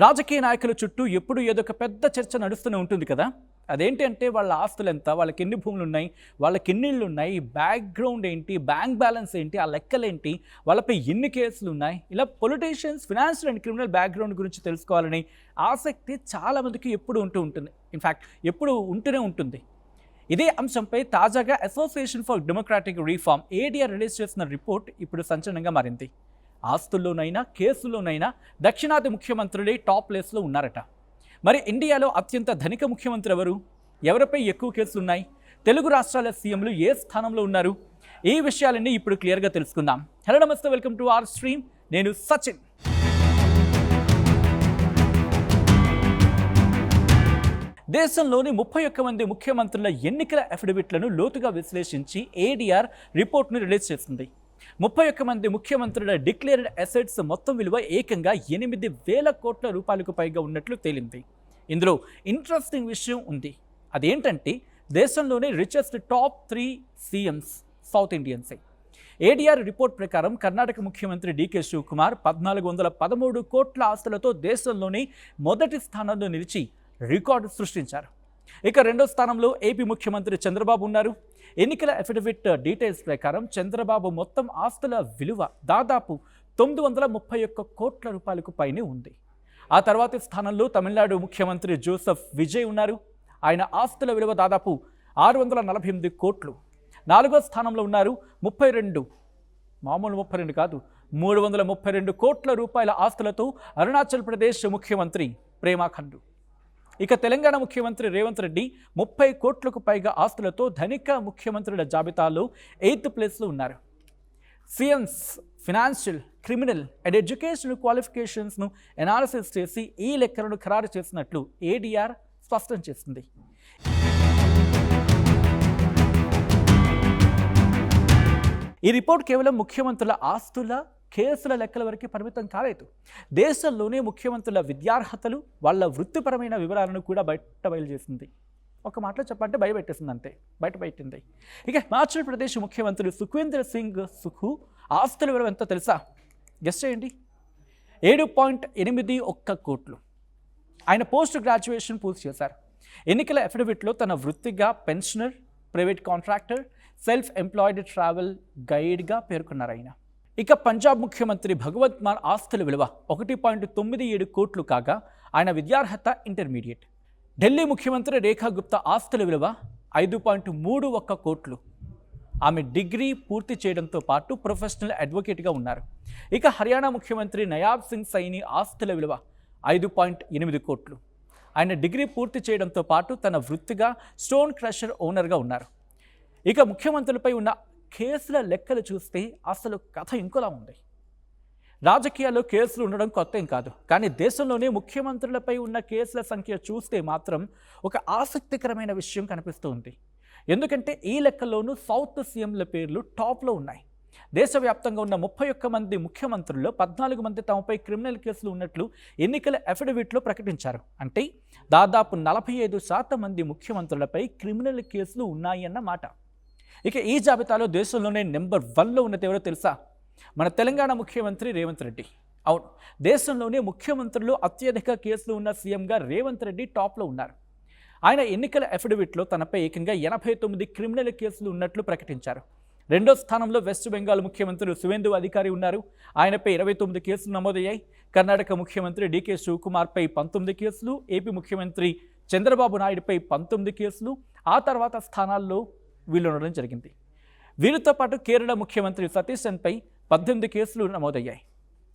రాజకీయ నాయకుల చుట్టూ ఎప్పుడు ఏదో ఒక పెద్ద చర్చ నడుస్తూనే ఉంటుంది కదా. అదేంటి అంటే వాళ్ళ ఆస్తులు ఎంత, వాళ్ళకి ఎన్ని భూములు ఉన్నాయి, వాళ్ళకి ఎన్ని ఇళ్ళు ఉన్నాయి, బ్యాక్గ్రౌండ్ ఏంటి, బ్యాంక్ బ్యాలెన్స్ ఏంటి, ఆ లెక్కలేంటి, వాళ్ళపై ఎన్ని కేసులు ఉన్నాయి, ఇలా politicians financial and criminal background గురించి తెలుసుకోవాలని ఆసక్తి చాలామందికి ఎప్పుడు ఉంటుంది. ఇన్ఫ్యాక్ట్ ఎప్పుడు ఉంటూనే ఉంటుంది. ఇదే అంశంపై తాజాగా association for democratic reform ADR release చేసిన రిపోర్ట్ ఇప్పుడు సంచలనంగా మారింది. ఆస్తుల్లోనైనా కేసుల్లోనైనా దక్షిణాది ముఖ్యమంత్రులే టాప్ ప్లేస్లో ఉన్నారట. మరి ఇండియాలో అత్యంత ధనిక ముఖ్యమంత్రి ఎవరు, ఎవరిపై ఎక్కువ కేసులున్నాయి, తెలుగు రాష్ట్రాల సీఎంలు ఏ స్థానంలో ఉన్నారు, ఈ విషయాలన్నీ ఇప్పుడు క్లియర్గా తెలుసుకుందాం. హలో నమస్తే, వెల్కమ్ టు అవర్ స్ట్రీమ్. నేను సచిన్. దేశంలోని 31 మంది ముఖ్యమంత్రుల ఎన్నికల అఫిడవిట్లను లోతుగా విశ్లేషించి ఏడీఆర్ రిపోర్ట్ను రిలీజ్ చేసింది. 31 మంది ముఖ్యమంత్రుల డిక్లేర్డ్ అసెట్స్ మొత్తం విలువ ఏకంగా 8,000 కోట్ల రూపాయలకు పైగా ఉన్నట్లు తేలింది. ఇందులో ఇంట్రెస్టింగ్ విషయం ఉంది. అదేంటంటే దేశంలోని రిచెస్ట్ టాప్ 3 సీఎంస్ సౌత్ ఇండియన్సే. ఏడీఆర్ రిపోర్ట్ ప్రకారం కర్ణాటక ముఖ్యమంత్రి డీకే శివకుమార్ 1,413 కోట్ల ఆస్తులతో దేశంలోని మొదటి స్థానంలో నిలిచి రికార్డు సృష్టించారు. ఇక రెండో స్థానంలో ఏపీ ముఖ్యమంత్రి చంద్రబాబు ఉన్నారు. ఎన్నికల అఫిడవిట్ డీటెయిల్స్ ప్రకారం చంద్రబాబు మొత్తం ఆస్తుల విలువ దాదాపు 931 కోట్ల రూపాయలకు పైనే ఉంది. ఆ తర్వాతి స్థానంలో తమిళనాడు ముఖ్యమంత్రి జోసెఫ్ విజయ్ ఉన్నారు. ఆయన ఆస్తుల విలువ దాదాపు 648 కోట్లు. నాలుగో స్థానంలో ఉన్నారు 32 కాదు 332 కోట్ల రూపాయల ఆస్తులతో అరుణాచల్ ప్రదేశ్ ముఖ్యమంత్రి ప్రేమా ఖండు. ఇక తెలంగాణ ముఖ్యమంత్రి రేవంత్ రెడ్డి 30 కోట్లకు పైగా ఆస్తులతో ధనిక ముఖ్యమంత్రుల జాబితాలో 8th ప్లేస్లో ఉన్నారు. CMs financial, criminal and educational క్వాలిఫికేషన్స్ను అనాలిసిస్ చేసి ఈ లెక్కలను ఖరారు చేసినట్లు ఏడీఆర్ స్పష్టం చేసింది. ఈ రిపోర్ట్ కేవలం ముఖ్యమంత్రుల ఆస్తుల, కేసుల లెక్కల వరకు పరిమితం కాలేదు. దేశంలోనే ముఖ్యమంత్రుల విద్యార్హతలు, వాళ్ళ వృత్తిపరమైన వివరాలను కూడా బయట చేసింది. ఒక మాటలో చెప్పంటే భయపెట్టేసింది, అంతే బయటపెట్టింది. ఇక హిమాచల్ ప్రదేశ్ ముఖ్యమంత్రి సుఖ్వీందర్ సింగ్ సుఖు ఆస్తుల విలువ ఎంతో తెలుసా? గెస్ట్ చేయండి. 7.81 కోట్లు. ఆయన పోస్ట్ గ్రాడ్యుయేషన్ పూర్తి చేశారు. ఎన్నికల అఫిడవిట్లో తన వృత్తిగా pensioner, private contractor, self employed travel గైడ్గా పేర్కొన్నారు ఆయన. ఇక పంజాబ్ ముఖ్యమంత్రి భగవంత్ మాన్ ఆస్తుల విలువ 1.97 కోట్లు కాగా ఆయన విద్యార్హత ఇంటర్మీడియట్. ఢిల్లీ ముఖ్యమంత్రి రేఖా గుప్తా ఆస్తుల విలువ 5.31 కోట్లు. ఆమె డిగ్రీ పూర్తి చేయడంతో పాటు ప్రొఫెషనల్ అడ్వకేట్గా ఉన్నారు. ఇక హర్యానా ముఖ్యమంత్రి నయాబ్ సింగ్ సైని ఆస్తుల విలువ 5.8 కోట్లు. ఆయన డిగ్రీ పూర్తి చేయడంతో పాటు తన వృత్తిగా స్టోన్ క్రషర్ ఓనర్గా ఉన్నారు. ఇక ముఖ్యమంత్రులపై ఉన్న కేసుల లెక్కలు చూస్తే అసలు కథ ఇంకోలా ఉంది. రాజకీయాల్లో కేసులు ఉండడం కొత్త ఏం కాదు, కానీ దేశంలోనే ముఖ్యమంత్రులపై ఉన్న కేసుల సంఖ్య చూస్తే మాత్రం ఒక ఆసక్తికరమైన విషయం కనిపిస్తుంది. ఎందుకంటే ఈ లెక్కల్లోనూ సౌత్ సీఎంల పేర్లు టాప్లో ఉన్నాయి. దేశవ్యాప్తంగా ఉన్న 31 మంది ముఖ్యమంత్రుల్లో 14 మంది తమపై క్రిమినల్ కేసులు ఉన్నట్లు ఎన్నికల అఫిడవిట్లో ప్రకటించారు. అంటే దాదాపు 45% మంది ముఖ్యమంత్రులపై క్రిమినల్ కేసులు ఉన్నాయి అన్న మాట. ఇక ఈ జాబితాలో దేశంలోనే నెంబర్ 1లో ఉన్నది ఎవరో తెలుసా? మన తెలంగాణ ముఖ్యమంత్రి రేవంత్ రెడ్డి. అవును, దేశంలోనే ముఖ్యమంత్రులు అత్యధిక కేసులు ఉన్న సీఎంగా రేవంత్ రెడ్డి టాప్లో ఉన్నారు. ఆయన ఎన్నికల అఫిడవిట్లో తనపై ఏకంగా 89 క్రిమినల్ కేసులు ఉన్నట్లు ప్రకటించారు. రెండో స్థానంలో వెస్ట్ బెంగాల్ ముఖ్యమంత్రి సువేందు అధికారి ఉన్నారు. ఆయనపై 29 కేసులు నమోదయ్యాయి. కర్ణాటక ముఖ్యమంత్రి డీకే శివకుమార్పై 19 కేసులు, ఏపీ ముఖ్యమంత్రి చంద్రబాబు నాయుడుపై 19 కేసులు ఆ తర్వాత స్థానాల్లో వీళ్ళు ఉండడం జరిగింది. వీరితో పాటు కేరళ ముఖ్యమంత్రి సతీశన్పై 18 కేసులు నమోదయ్యాయి.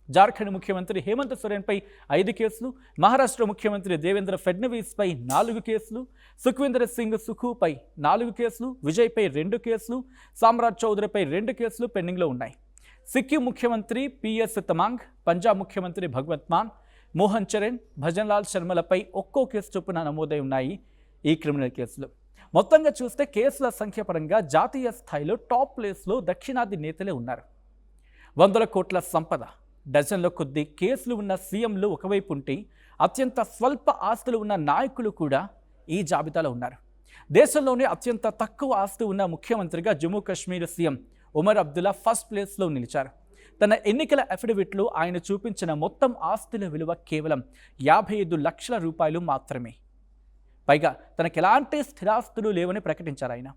జార్ఖండ్ ముఖ్యమంత్రి హేమంత్ సోరెన్పై 5 కేసులు, మహారాష్ట్ర ముఖ్యమంత్రి దేవేంద్ర ఫడ్నవీస్పై 4 కేసులు, సుఖ్వీందర్ సింగ్ సుఖుపై 4 కేసులు, విజయ్పై 2 కేసులు, సామ్రాట్ చౌదరిపై 2 కేసులు పెండింగ్లో ఉన్నాయి. సిక్కిం ముఖ్యమంత్రి పిఎస్ తమాంగ్, పంజాబ్ ముఖ్యమంత్రి భగవంత్ మాన్, మోహన్ చరణ్, భజన్లాల్ శర్మలపై ఒక్కో కేసు చొప్పున నమోదై ఉన్నాయి ఈ క్రిమినల్ కేసులు. మొత్తంగా చూస్తే కేసుల సంఖ్య పరంగా జాతీయ స్థాయిలో టాప్ ప్లేస్లో దక్షిణాది నేతలే ఉన్నారు. 100 కోట్ల సంపద, డజన్ల కొద్ది కేసులు ఉన్న సీఎంలు ఒకవైపు ఉంటే అత్యంత స్వల్ప ఆస్తులు ఉన్న నాయకులు కూడా ఈ జాబితాలో ఉన్నారు. దేశంలోనే అత్యంత తక్కువ ఆస్తి ఉన్న ముఖ్యమంత్రిగా జమ్మూ కాశ్మీర్ సీఎం ఉమర్ అబ్దుల్లా ఫస్ట్ ప్లేస్లో నిలిచారు. తన ఎన్నికల అఫిడవిట్లో ఆయన చూపించిన మొత్తం ఆస్తుల విలువ కేవలం 55 లక్షల రూపాయలు మాత్రమే. పైగా తనకు ఎలాంటి స్థిరాస్తులు లేవని ప్రకటించారు ఆయన.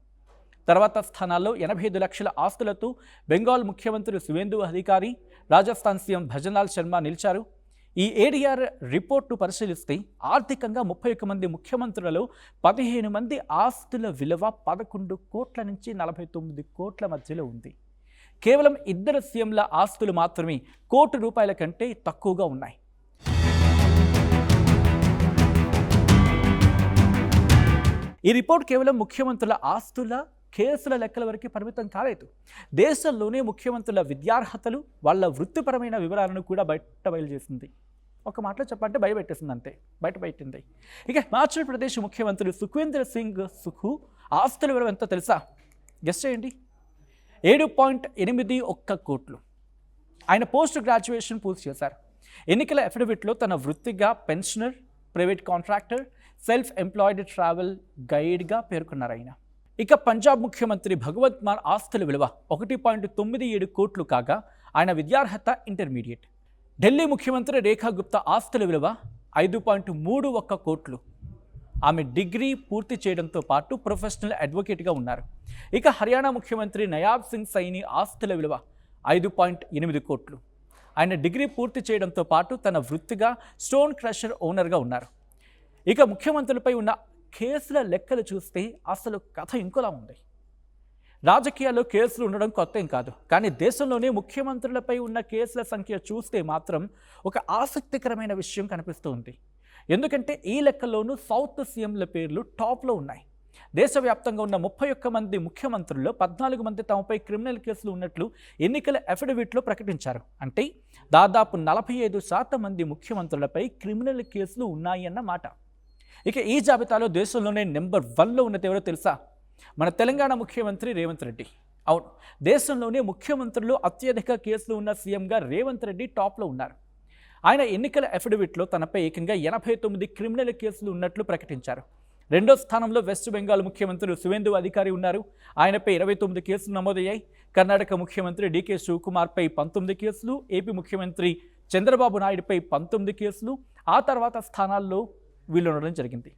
తర్వాత స్థానాల్లో 85 లక్షల ఆస్తులతో బెంగాల్ ముఖ్యమంత్రి సువేందు అధికారి, రాజస్థాన్ సీఎం భజన్లాల్ శర్మ నిలిచారు. ఈ ఏడీఆర్ రిపోర్టు పరిశీలిస్తే ఆర్థికంగా 31 మంది ముఖ్యమంత్రులలో 15 మంది ఆస్తుల విలువ 11 కోట్ల నుంచి 49 కోట్ల మధ్యలో ఉంది. కేవలం 2 సీఎంల ఆస్తులు మాత్రమే కోటి రూపాయల కంటే తక్కువగా ఉన్నాయి. ఈ రిపోర్ట్ కేవలం ముఖ్యమంత్రుల ఆస్తుల కేసుల లెక్కల వరకు పరిమితం కాలేదు. దేశంలోనే ముఖ్యమంత్రుల విద్యార్హతలు, వాళ్ళ వృత్తిపరమైన వివరాలను కూడా బయట చేసింది. ఒక మాటలో చెప్పంటే భయపెట్టేసింది, అంతే బయటపెట్టింది. ఇక హిమాచల్ ప్రదేశ్ ముఖ్యమంత్రి సుఖ్వీందర్ సింగ్ సుఖు ఆస్తుల విలువ ఎంతో తెలుసా? గెస్ చేయండి. 7.81 కోట్లు. ఆయన పోస్ట్ గ్రాడ్యుయేషన్ పూర్తి చేశారు. ఎన్నికల అఫిడవిట్లో తన వృత్తిగా pensioner, private contractor, self employed travel గైడ్గా పేర్కొన్నారు ఆయన. ఇక పంజాబ్ ముఖ్యమంత్రి భగవత్ మాన్ ఆస్తుల విలువ 1.97 కోట్లు కాగా ఆయన విద్యార్హత ఇంటర్మీడియట్. ఢిల్లీ ముఖ్యమంత్రి రేఖా గుప్తా ఆస్తుల విలువ 5.31 కోట్లు. ఆమె డిగ్రీ పూర్తి చేయడంతో పాటు ప్రొఫెషనల్ అడ్వకేట్గా ఉన్నారు. ఇక హర్యానా ముఖ్యమంత్రి నయాబ్ సింగ్ సైని ఆస్తుల విలువ 5.8 కోట్లు. ఆయన డిగ్రీ పూర్తి చేయడంతో పాటు తన వృత్తిగా స్టోన్ క్రషర్ ఓనర్గా ఉన్నారు. ఇక ముఖ్యమంత్రులపై ఉన్న కేసుల లెక్కలు చూస్తే అసలు కథ ఇంకోలా ఉంది. రాజకీయాల్లో కేసులు ఉండడం కొత్త ఏం కాదు, కానీ దేశంలోనే ముఖ్యమంత్రులపై ఉన్న కేసుల సంఖ్య చూస్తే మాత్రం ఒక ఆసక్తికరమైన విషయం కనిపిస్తూ ఉంది. ఎందుకంటే ఈ లెక్కల్లోనూ సౌత్ సీఎంల పేర్లు టాప్లో ఉన్నాయి. దేశవ్యాప్తంగా ఉన్న 31 మంది ముఖ్యమంత్రుల్లో 14 మంది తమపై క్రిమినల్ కేసులు ఉన్నట్లు ఎన్నికల అఫిడవిట్లో ప్రకటించారు. అంటే దాదాపు 45% మంది ముఖ్యమంత్రులపై క్రిమినల్ కేసులు ఉన్నాయి అన్నమాట. ఇక ఈ జాబితాలో దేశంలోనే నెంబర్ 1లో ఉన్నది ఎవరో తెలుసా? మన తెలంగాణ ముఖ్యమంత్రి రేవంత్ రెడ్డి. అవును, దేశంలోనే ముఖ్యమంత్రులు అత్యధిక కేసులు ఉన్న సీఎంగా రేవంత్ రెడ్డి టాప్లో ఉన్నారు. ఆయన ఎన్నికల అఫిడవిట్లో తనపై ఏకంగా 89 క్రిమినల్ కేసులు ఉన్నట్లు ప్రకటించారు. రెండో స్థానంలో వెస్ట్ బెంగాల్ ముఖ్యమంత్రి సువేందు అధికారి ఉన్నారు. ఆయనపై 29 కేసులు నమోదయ్యాయి. కర్ణాటక ముఖ్యమంత్రి డీకే శివకుమార్పై 19 కేసులు, ఏపీ ముఖ్యమంత్రి చంద్రబాబు నాయుడుపై 19 కేసులు ఆ తర్వాత స్థానాల్లో వీళ్ళు ఉండడం జరిగింది.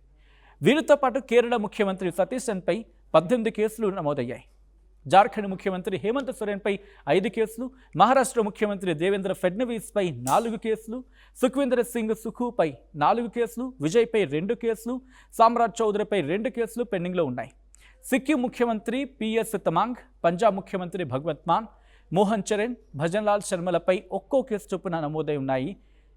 వీరితో పాటు కేరళ ముఖ్యమంత్రి సతీశన్పై 18 కేసులు నమోదయ్యాయి. జార్ఖండ్ ముఖ్యమంత్రి హేమంత్ సోరెన్పై 5 కేసులు, మహారాష్ట్ర ముఖ్యమంత్రి దేవేంద్ర ఫడ్నవీస్పై 4 కేసులు, సుఖ్వీందర్ సింగ్ సుఖుపై 4 కేసులు, విజయ్పై 2 కేసులు, సామ్రాట్ చౌదరిపై 2 కేసులు పెండింగ్లో ఉన్నాయి. సిక్కిం ముఖ్యమంత్రి పిఎస్ తమాంగ్, పంజాబ్ ముఖ్యమంత్రి భగవంత్ మాన్, మోహన్ చరణ్, భజన్లాల్ శర్మలపై ఒక్కో కేసు చొప్పున నమోదై ఉన్నాయి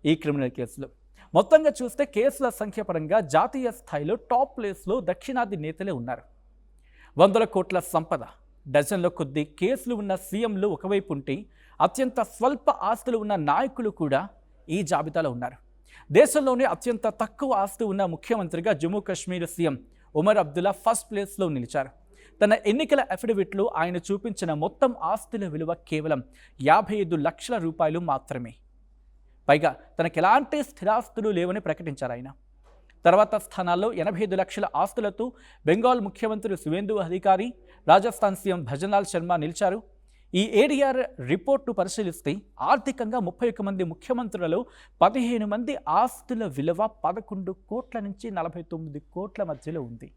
ఈ క్రిమినల్ కేసులు. మొత్తంగా చూస్తే కేసుల సంఖ్య పరంగా జాతీయ స్థాయిలో టాప్ ప్లేస్లో దక్షిణాది నేతలే ఉన్నారు. 100 కోట్ల సంపద, డజన్ల కొద్దీ కేసులు ఉన్న సీఎంలు ఒకవైపు ఉంటే అత్యంత స్వల్ప ఆస్తులు ఉన్న నాయకులు కూడా ఈ జాబితాలో ఉన్నారు. దేశంలోనే అత్యంత తక్కువ ఆస్తి ఉన్న ముఖ్యమంత్రిగా జమ్మూ కాశ్మీర్ సీఎం ఉమర్ అబ్దుల్లా ఫస్ట్ ప్లేస్లో నిలిచారు. తన ఎన్నికల అఫిడవిట్లో ఆయన చూపించిన మొత్తం ఆస్తుల విలువ కేవలం 55 లక్షల రూపాయలు మాత్రమే. పైగా తనకు ఎలాంటి స్థిరాస్తులు లేవని ప్రకటించారు ఆయన. తర్వాత స్థానాల్లో 85 లక్షల ఆస్తులతో బెంగాల్ ముఖ్యమంత్రి సువేందు అధికారి, రాజస్థాన్ సీఎం భజన్లాల్ శర్మ నిలిచారు. ఈ ఏడీఆర్ రిపోర్టు పరిశీలిస్తే ఆర్థికంగా 31 మంది ముఖ్యమంత్రులలో 15 మంది ఆస్తుల విలువ 11 కోట్ల నుంచి 49 కోట్ల మధ్యలో ఉంది.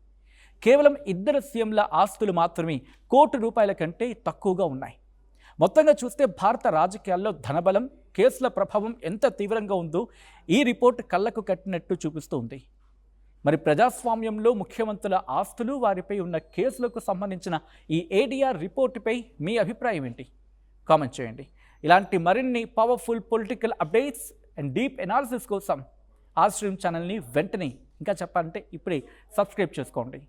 కేవలం 2 సీఎంల ఆస్తులు మాత్రమే కోటి రూపాయల కంటే తక్కువగా ఉన్నాయి. మొత్తంగా చూస్తే భారత రాజకీయాల్లో ధనబలం, కేసుల ప్రభావం ఎంత తీవ్రంగా ఉందో ఈ రిపోర్ట్ కళ్ళకు కట్టినట్టు చూపిస్తూ ఉంది. మరి ప్రజాస్వామ్యంలో ముఖ్యమంత్రుల ఆస్తులు, వారిపై ఉన్న కేసులకు సంబంధించిన ఈ ఏడీఆర్ రిపోర్టుపై మీ అభిప్రాయం ఏంటి? కామెంట్ చేయండి. ఇలాంటి మరిన్ని powerful political updates and deep analysis కోసం ఆ స్ట్రీమ్ ఛానల్ని వెంటనే, ఇంకా చెప్పాలంటే ఇప్పుడే సబ్స్క్రైబ్ చేసుకోండి.